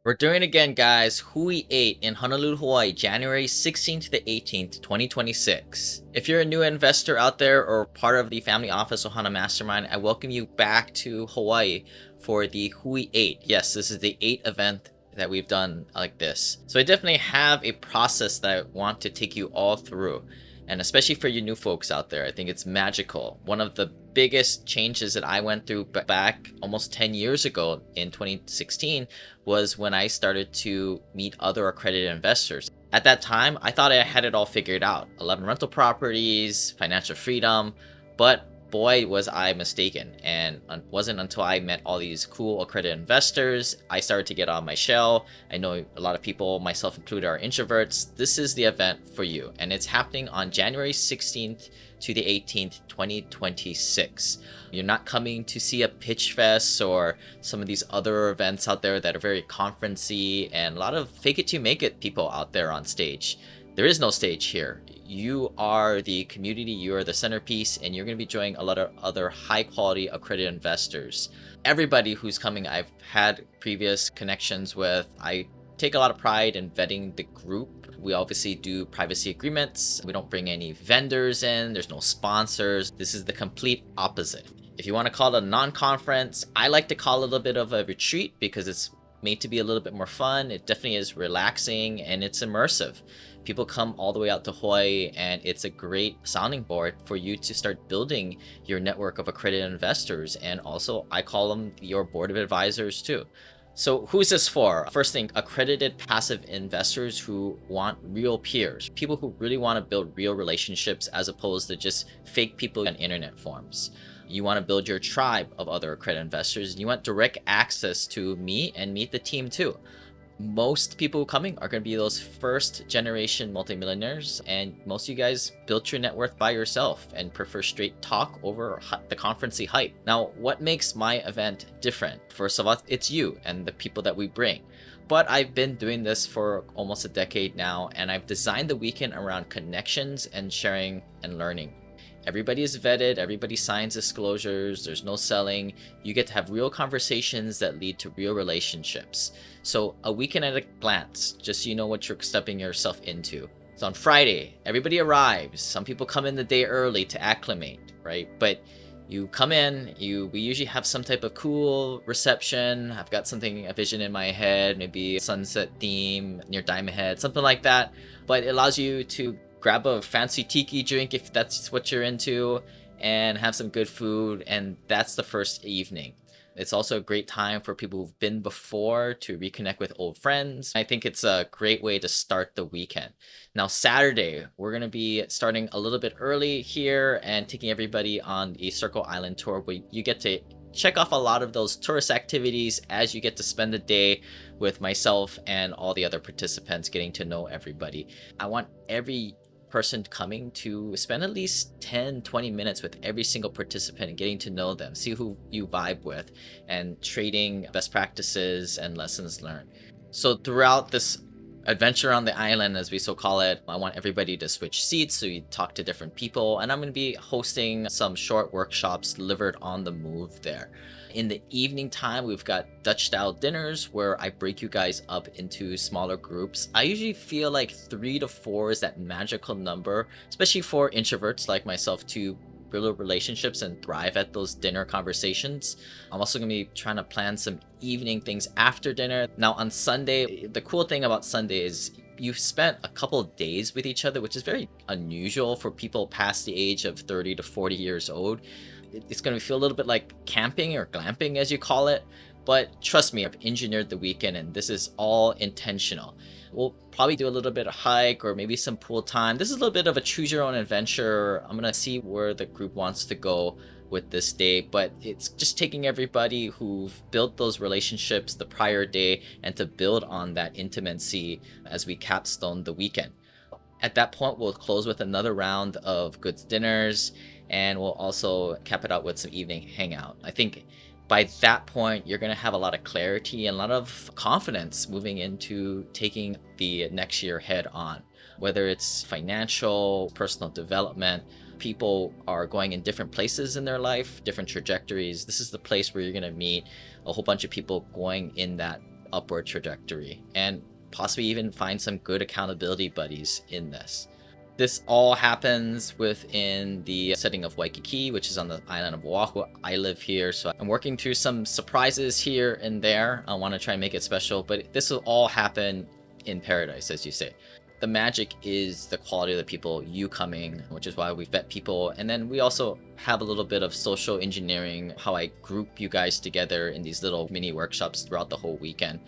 We're doing it again, guys. HUI9 in Honolulu, Hawaii, January 16th to the 18th, 2026. If you're a new investor out there or part of the Family Office Ohana Mastermind, I welcome you back to Hawaii for the HUI9. Yes, this is the 8th event that we've done like this. So I definitely have a process that I want to take you all through. And especially for you new folks out there, I think it's magical. One of the biggest changes that I went through back almost 10 years ago in 2016 was when I started to meet other accredited investors. At that time, I thought I had it all figured out. 11 rental properties, financial freedom, but boy was I mistaken. And it wasn't until I met all these cool accredited investors, I started to get on my shell. I know a lot of people, myself included, are introverts. This is the event for you. And it's happening on January 16th to the 18th, 2026. You're not coming to see a pitch fest or some of these other events out there that are very conferencey and a lot of fake it to make it people out there on stage. There is no stage here. You are the community, you are the centerpiece, and you're going to be joining a lot of other high quality accredited investors. Everybody who's coming, I've had previous connections with. I take a lot of pride in vetting the group. We obviously do privacy agreements. We don't bring any vendors in. There's no sponsors. This is the complete opposite. If you want to call it a non-conference, I like to call it a little bit of a retreat because it's made to be a little bit more fun. It definitely is relaxing and it's immersive. People come all the way out to Hawaii and it's a great sounding board for you to start building your network of accredited investors. And also I call them your board of advisors too. So who's this for? First thing, accredited passive investors who want real peers, people who really want to build real relationships as opposed to just fake people on internet forums. You want to build your tribe of other accredited investors and you want direct access to me and meet the team too. Most people coming are going to be those first generation multimillionaires, and most of you guys built your net worth by yourself and prefer straight talk over the conferencey hype. Now, what makes my event different? First of all, it's you and the people that we bring. But I've been doing this for almost a decade now, and I've designed the weekend around connections and sharing and learning. Everybody is vetted, everybody signs disclosures, there's no selling. You get to have real conversations that lead to real relationships. So a weekend at a glance, just so you know what you're stepping yourself into. So on Friday, everybody arrives. Some people come in the day early to acclimate, right? But you come in, we usually have some type of cool reception. I've got a vision in my head, maybe a sunset theme near Diamond Head, something like that. But it allows you to grab a fancy tiki drink if that's what you're into and have some good food, and that's the first evening. It's also a great time for people who've been before to reconnect with old friends. I think it's a great way to start the weekend. Now Saturday, we're going to be starting a little bit early here and taking everybody on the Circle Island tour where you get to check off a lot of those tourist activities as you get to spend the day with myself and all the other participants, getting to know everybody. I want every person coming to spend at least 10-20 minutes with every single participant and getting to know them, see who you vibe with, and trading best practices and lessons learned. So throughout this adventure on the island, as we so call it, I want everybody to switch seats so you talk to different people, and I'm going to be hosting some short workshops delivered on the move there. In the evening time, we've got Dutch style dinners where I break you guys up into smaller groups. I usually feel like 3 to 4 is that magical number, especially for introverts like myself, to build relationships and thrive at those dinner conversations. I'm also going to be trying to plan some evening things after dinner. Now on Sunday, the cool thing about Sunday is you've spent a couple of days with each other, which is very unusual for people past the age of 30 to 40 years old. It's going to feel a little bit like camping or glamping, as you call it. But trust me, I've engineered the weekend and this is all intentional. We'll probably do a little bit of hike or maybe some pool time. This is a little bit of a choose your own adventure. I'm going to see where the group wants to go with this day, but it's just taking everybody who've built those relationships the prior day and to build on that intimacy as we capstone the weekend. At that point, we'll close with another round of goods dinners, and we'll also cap it out with some evening hangout. I think by that point, you're going to have a lot of clarity and a lot of confidence moving into taking the next year head on. Whether it's financial, personal development, people are going in different places in their life, different trajectories. This is the place where you're going to meet a whole bunch of people going in that upward trajectory and possibly even find some good accountability buddies in this. This all happens within the setting of Waikiki, which is on the island of Oahu. I live here, so I'm working through some surprises here and there. I want to try and make it special, but this will all happen in paradise, as you say. The magic is the quality of the people, you coming, which is why we vet people. And then we also have a little bit of social engineering, how I group you guys together in these little mini workshops throughout the whole weekend.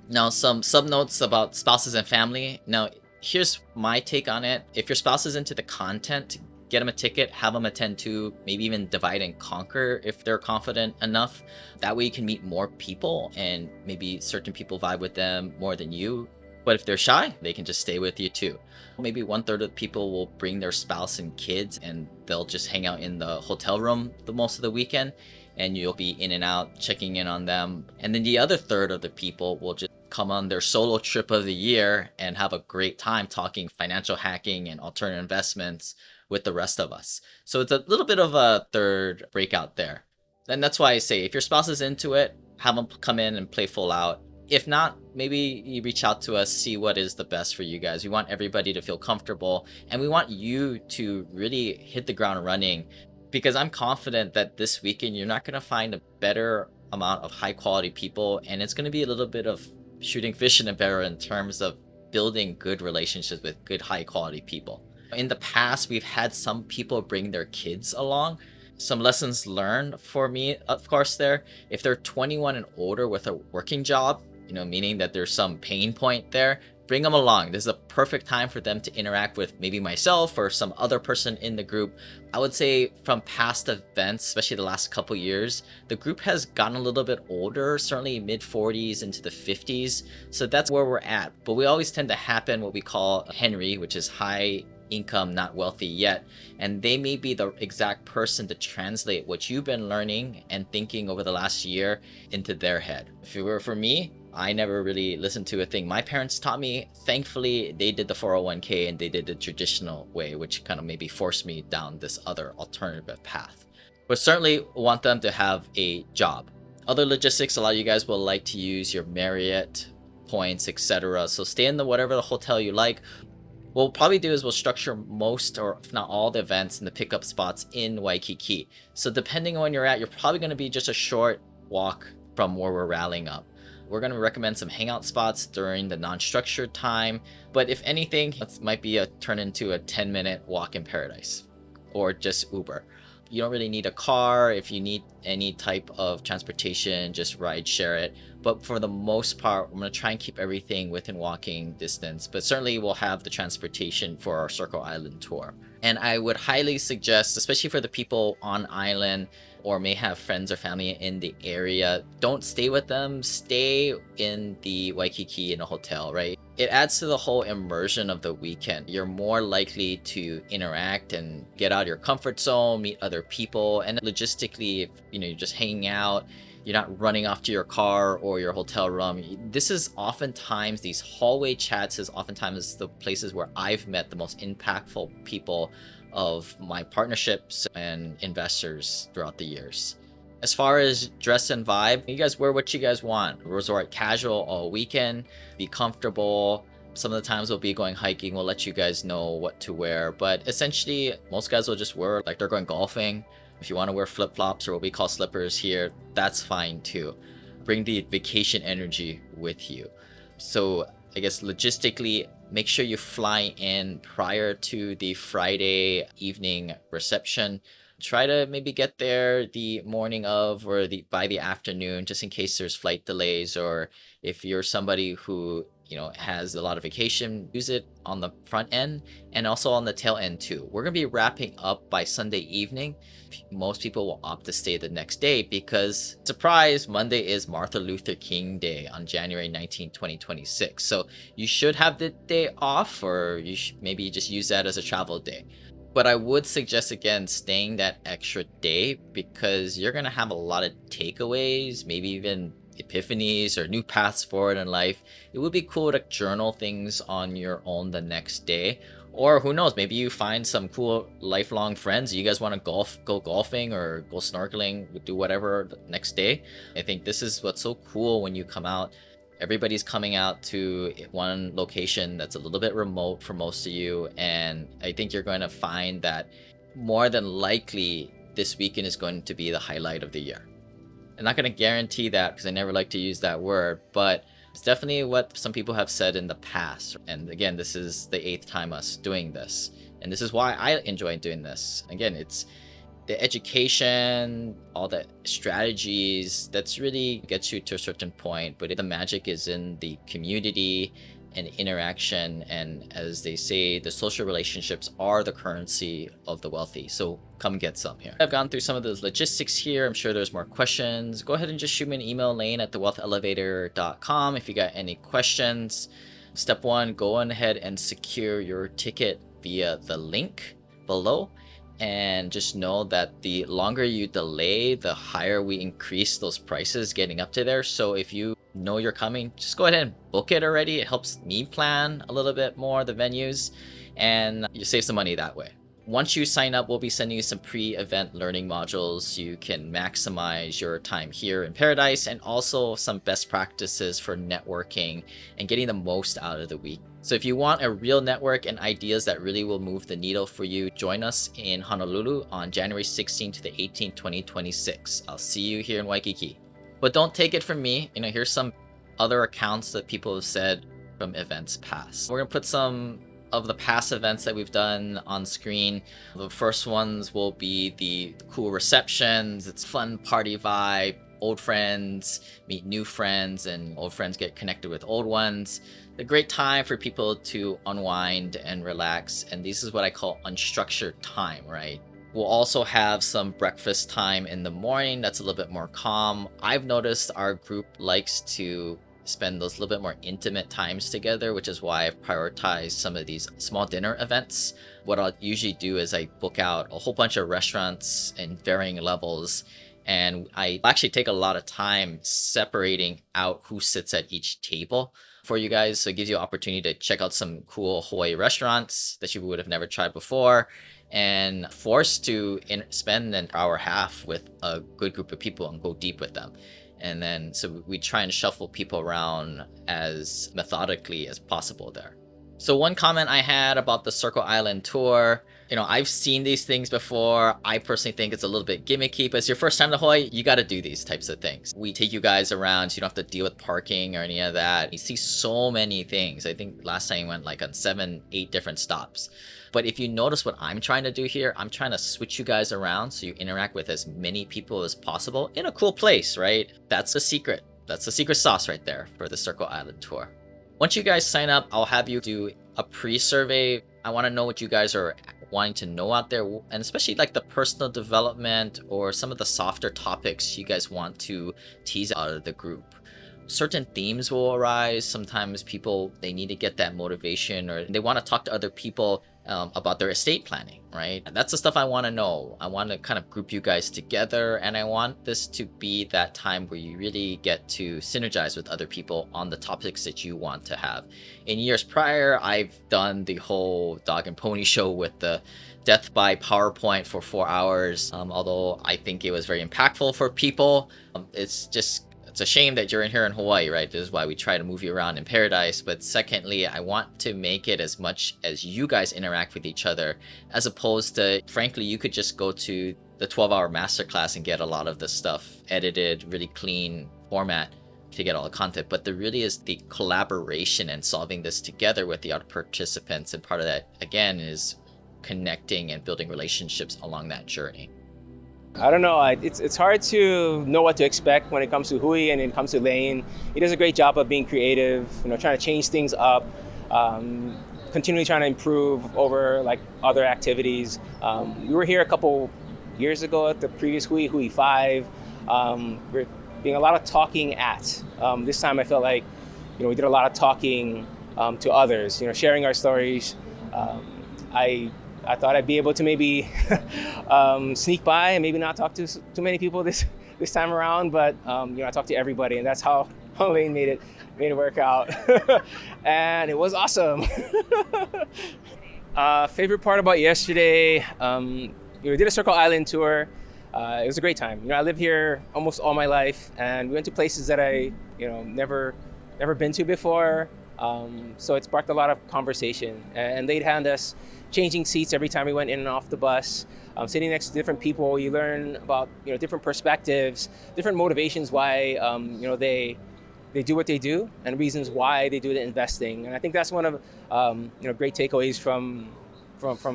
Now, some sub notes about spouses and family. Now, here's my take on it. If your spouse is into the content, get them a ticket, have them attend to, maybe even divide and conquer if they're confident enough. That way you can meet more people and maybe certain people vibe with them more than you. But if they're shy, they can just stay with you too. Maybe 1/3 of the people will bring their spouse and kids and they'll just hang out in the hotel room the most of the weekend, and you'll be in and out checking in on them. And then the other third of the people will just come on their solo trip of the year and have a great time talking financial hacking and alternative investments with the rest of us. So it's a little bit of a third breakout there. And that's why I say if your spouse is into it, have them come in and play full out. If not, maybe you reach out to us, see what is the best for you guys. We want everybody to feel comfortable, and we want you to really hit the ground running, because I'm confident that this weekend you're not going to find a better amount of high quality people, and it's going to be a little bit of shooting fish in a barrel in terms of building good relationships with good high quality people. In the past, we've had some people bring their kids along. Some lessons learned for me, of course, there. If they're 21 and older with a working job, meaning that there's some pain point there, bring them along. This is a perfect time for them to interact with maybe myself or some other person in the group. I would say from past events, especially the last couple years, the group has gotten a little bit older, certainly mid 40s into the 50s. So that's where we're at. But we always tend to happen what we call Henry, which is high income, not wealthy yet. And they may be the exact person to translate what you've been learning and thinking over the last year into their head. If it were for me, I never really listened to a thing my parents taught me. Thankfully, they did the 401k and they did the traditional way, which kind of maybe forced me down this other alternative path. But certainly want them to have a job. Other logistics, a lot of you guys will like to use your Marriott points, etc. So stay in whatever the hotel you like. What we'll probably do is we'll structure most, or if not all, the events in the pickup spots in Waikiki. So depending on when you're at, you're probably going to be just a short walk from where we're rallying up. We're going to recommend some hangout spots during the non-structured time, but if anything, it might be turn into a 10-minute walk in paradise, or just Uber. You don't really need a car. If you need any type of transportation, just ride share it. But for the most part, I'm going to try and keep everything within walking distance, but certainly we'll have the transportation for our Circle Island tour. And I would highly suggest, especially for the people on island or may have friends or family in the area, don't stay with them. Stay in the Waikiki in a hotel, right? It adds to the whole immersion of the weekend. You're more likely to interact and get out of your comfort zone, meet other people. And logistically, if you're just hanging out, you're not running off to your car or your hotel room. This is oftentimes, these hallway chats is oftentimes the places where I've met the most impactful people of my partnerships and investors throughout the years. As far as dress and vibe, you guys wear what you guys want. Resort casual all weekend, be comfortable. Some of the times we'll be going hiking, we'll let you guys know what to wear. But essentially, most guys will just wear like they're going golfing. If you want to wear flip-flops or what we call slippers here, that's fine too. Bring the vacation energy with you. So I guess logistically, make sure you fly in prior to the Friday evening reception. Try to maybe get there the morning of or by the afternoon, just in case there's flight delays, or if you're somebody who has a lot of vacation, use it on the front end and also on the tail end too. We're gonna be wrapping up by Sunday evening. Most people will opt to stay the next day because, surprise, Monday is Martin Luther King Day on January 19, 2026. So you should have the day off, or you should maybe just use that as a travel day. But I would suggest, again, staying that extra day because you're going to have a lot of takeaways, maybe even epiphanies or new paths forward in life. It would be cool to journal things on your own the next day. Or who knows, maybe you find some cool lifelong friends. You guys want to go golfing or go snorkeling, do whatever the next day. I think this is what's so cool when you come out. Everybody's coming out to one location that's a little bit remote for most of you, and I think you're going to find that more than likely this weekend is going to be the highlight of the year. I'm not going to guarantee that because I never like to use that word, but it's definitely what some people have said in the past. And again, this is the 8th time us doing this. And this is why I enjoy doing this. Again, it's the education, all the strategies, that's really gets you to a certain point. But the magic is in the community and interaction. And as they say, the social relationships are the currency of the wealthy. So come get some here. I've gone through some of those logistics here. I'm sure there's more questions. Go ahead and just shoot me an email, lane@thewealthelevator.com if you got any questions. Step 1, go on ahead and secure your ticket via the link below. And just know that the longer you delay, the higher we increase those prices getting up to there. So if you know you're coming, just go ahead and book it already. It helps me plan a little bit more the venues, and you save some money that way. Once you sign up, we'll be sending you some pre-event learning modules so you can maximize your time here in Paradise, and also some best practices for networking and getting the most out of the week. So if you want a real network and ideas that really will move the needle for you, join us in Honolulu on January 16th to the 18th, 2026. I'll see you here in Waikiki. But don't take it from me. Here's some other accounts that people have said from events past. We're gonna put some of the past events that we've done on screen. The first ones will be the cool receptions. It's fun party vibe, old friends meet new friends, and old friends get connected with old ones. A great time for people to unwind and relax, and this is what I call unstructured time, right? We'll also have some breakfast time in the morning that's a little bit more calm. I've noticed our group likes to spend those little bit more intimate times together, which is why I've prioritized some of these small dinner events. What I'll usually do is I book out a whole bunch of restaurants in varying levels, and I actually take a lot of time separating out who sits at each table for you guys. So it gives you an opportunity to check out some cool Hawaii restaurants that you would have never tried before, and forced to spend an hour and a half with a good group of people and go deep with them. And then so we try and shuffle people around as methodically as possible there. So one comment I had about the Circle Island tour, I've seen these things before. I personally think it's a little bit gimmicky, but it's your first time to Hawaii, you got to do these types of things. We take you guys around, so you don't have to deal with parking or any of that. You see so many things. I think last time you went like on 7-8 different stops. But if you notice what I'm trying to do here, I'm trying to switch you guys around so you interact with as many people as possible in a cool place, right? That's the secret. That's the secret sauce right there for the Circle Island tour. Once you guys sign up, I'll have you do a pre-survey. I want to know what you guys are wanting to know out there, and especially like the personal development or some of the softer topics you guys want to tease out of the group. Certain themes will arise. Sometimes people, they need to get that motivation, or they want to talk to other people about their estate planning, right? And that's the stuff I want to know. I want to kind of group you guys together, and I want this to be that time where you really get to synergize with other people on the topics that you want to have. In years prior, I've done the whole dog and pony show with the death by PowerPoint for 4 hours. Although I think it was very impactful for people. It's a shame that you're in here in Hawaii, right? This is why we try to move you around in Paradise. But secondly, I want to make it as much as you guys interact with each other, as opposed to, frankly, you could just go to the 12-hour masterclass and get a lot of the stuff edited, really clean format to get all the content. But there really is the collaboration and solving this together with the other participants. And part of that, again, is connecting and building relationships along that journey. I don't know. It's hard to know what to expect when it comes to Hui and when it comes to Lane. He does a great job of being creative, trying to change things up, continually trying to improve over like other activities. We were here a couple years ago at the previous HUI9. We're doing a lot of talking at. This time I felt like, we did a lot of talking to others, sharing our stories. I thought I'd be able to maybe sneak by and maybe not talk to too many people this time around, but I talked to everybody, and that's how Lane made it work out. And it was awesome. Favorite part about yesterday, we did a Circle Island tour. It was a great time. I live here almost all my life, and we went to places that I never never been to before. So it sparked a lot of conversation, and they'd hand us changing seats every time we went in and off the bus. Sitting next to different people, you learn about different perspectives, different motivations why they do what they do, and reasons why they do the investing. And I think that's one of great takeaways from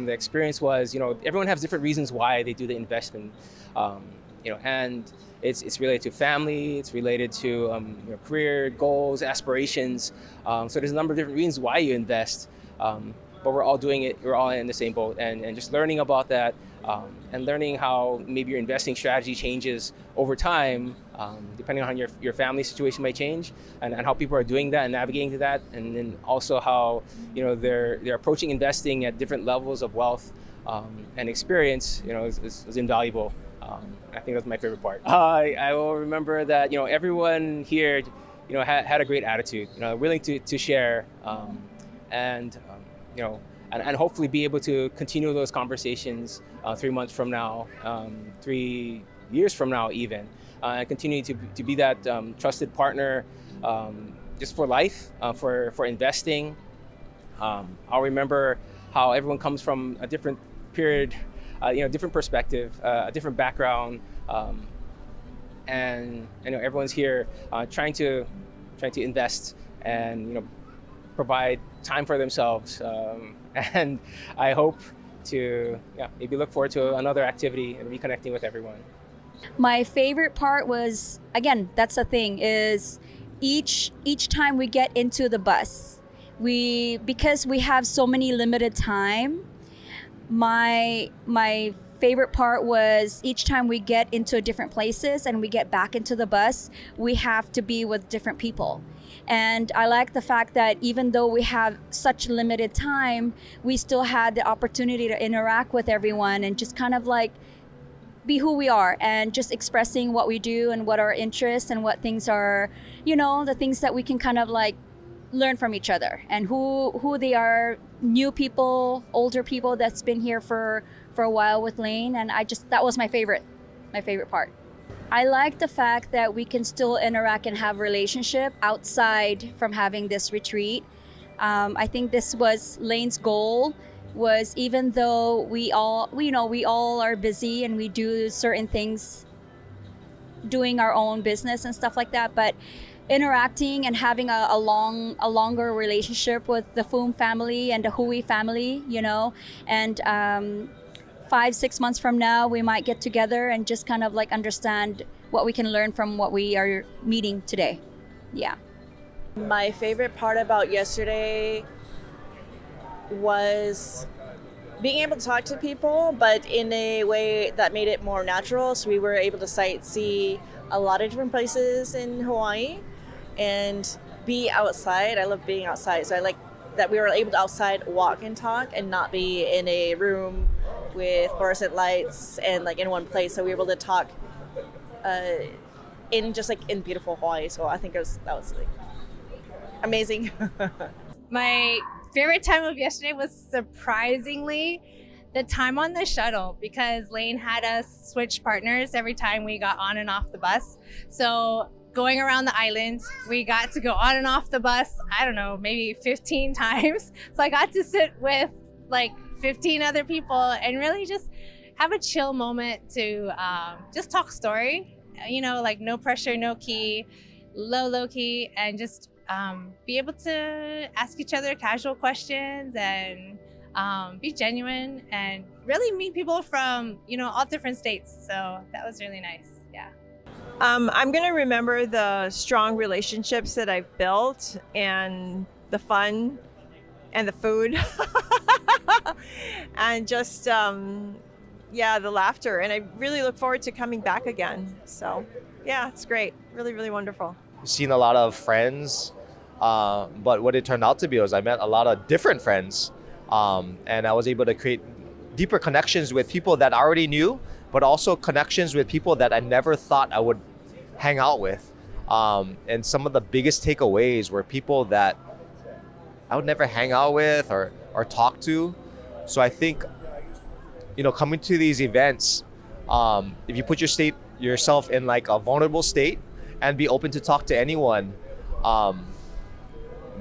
the experience was everyone has different reasons why they do the investment. And it's related to family, it's related to career goals, aspirations. So there's a number of different reasons why you invest, but we're all doing it. We're all in the same boat, and just learning about that, and learning how maybe your investing strategy changes over time, depending on how your family situation may change, and how people are doing that and navigating to that, and then also how they're approaching investing at different levels of wealth and experience. Is invaluable. I think that's my favorite part. I will remember that everyone here had a great attitude, willing to share, and hopefully be able to continue those conversations 3 months from now, 3 years from now even, and continue to be that trusted partner just for life, for investing. I'll remember how everyone comes from a different period, different perspective, a different background, and everyone's here trying to invest and provide time for themselves, and I hope to maybe look forward to another activity and reconnecting with everyone. My favorite part was, again, that's the thing, is each time we get into the bus, because we have so many limited time, my favorite part was each time we get into different places and we get back into the bus, we have to be with different people. And I like the fact that even though we have such limited time, we still had the opportunity to interact with everyone and just kind of like be who we are, and just expressing what we do and what our interests and what things are, the things that we can kind of like learn from each other, and who they are, new people, older people that's been here for a while with Lane. And that was my favorite part. I like the fact that we can still interact and have relationship outside from having this retreat. I think this was Lane's goal, was even though we all are busy and we do certain things, doing our own business and stuff like that, but interacting and having a longer relationship with the Foom family and the HUI family, and 5-6 months from now, we might get together and just kind of like understand what we can learn from what we are meeting today. Yeah. My favorite part about yesterday was being able to talk to people, but in a way that made it more natural. So we were able to sightsee a lot of different places in Hawaii and be outside. I love being outside. So I like that we were able to outside walk and talk and not be in a room with fluorescent lights and like in one place. So we were able to talk in beautiful Hawaii. So I think that was like amazing. My favorite time of yesterday was surprisingly the time on the shuttle, because Lane had us switch partners every time we got on and off the bus. So going around the island, we got to go on and off the bus, I don't know, maybe 15 times. So I got to sit with like 15 other people and really just have a chill moment to just talk story, like no pressure, no key, low key, and just be able to ask each other casual questions and be genuine and really meet people from, all different states. So that was really nice. Yeah. I'm going to remember the strong relationships that I've built and the fun and the food and just, the laughter. And I really look forward to coming back again. So yeah, it's great. Really, really wonderful. Seen a lot of friends, but what it turned out to be was I met a lot of different friends, and I was able to create deeper connections with people that I already knew, but also connections with people that I never thought I would hang out with. And some of the biggest takeaways were people that I would never hang out with or talk to. So I think, coming to these events, if you put yourself in like a vulnerable state and be open to talk to anyone,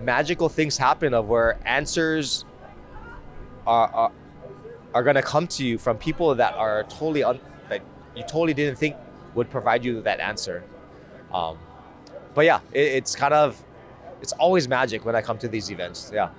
magical things happen of where answers are gonna come to you from people that are totally that you totally didn't think would provide you that answer. But yeah, it's always magic when I come to these events. Yeah.